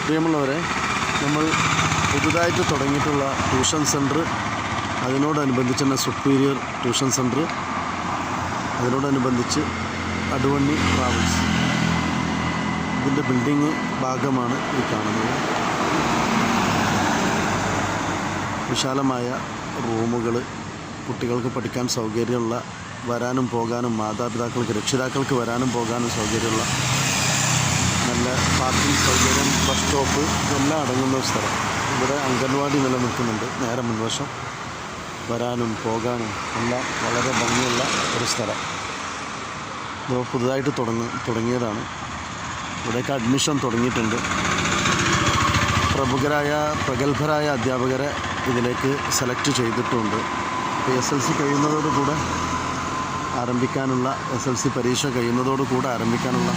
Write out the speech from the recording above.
പ്രിയമുള്ളവരെ, നമ്മൾ പുതുതായിട്ട് തുടങ്ങിയിട്ടുള്ള ട്യൂഷൻ സെൻറ്റർ, അതിനോടനുബന്ധിച്ച് തന്നെ സുപ്പീരിയർ ട്യൂഷൻ സെൻറ്റർ, അതിനോടനുബന്ധിച്ച് അടുവണ്ണി ട്രാവൽസ്, ഇതിൻ്റെ ബിൽഡിങ് ഭാഗമാണ് ഈ കാണുന്നത്. വിശാലമായ റൂമുകൾ, കുട്ടികൾക്ക് പഠിക്കാൻ സൗകര്യമുള്ള, വരാനും പോകാനും മാതാപിതാക്കൾക്ക്, രക്ഷിതാക്കൾക്ക് വരാനും പോകാനും സൗകര്യമുള്ള നല്ല പാർക്കിംഗ് സൗകര്യം, ബസ് സ്റ്റോപ്പ് ഇതെല്ലാം അടങ്ങുന്ന ഒരു സ്ഥലം. ഇവിടെ അംഗൻവാടി നിലനിൽക്കുന്നുണ്ട്. നേരെ മുൻവശം വരാനും പോകാനും എല്ലാം വളരെ ഭംഗിയുള്ള ഒരു സ്ഥലം. ഇത് പുതുതായിട്ട് തുടങ്ങിയതാണ്. ഇവിടേക്ക് അഡ്മിഷൻ തുടങ്ങിയിട്ടുണ്ട്. പ്രഗത്ഭരായ അധ്യാപകരെ ഇതിലേക്ക് സെലക്ട് ചെയ്തിട്ടുണ്ട്. SLC കഴിയുന്നതോടുകൂടെ ആരംഭിക്കാനുള്ള, SLC പരീക്ഷ കഴിയുന്നതോടുകൂടെ ആരംഭിക്കാനുള്ള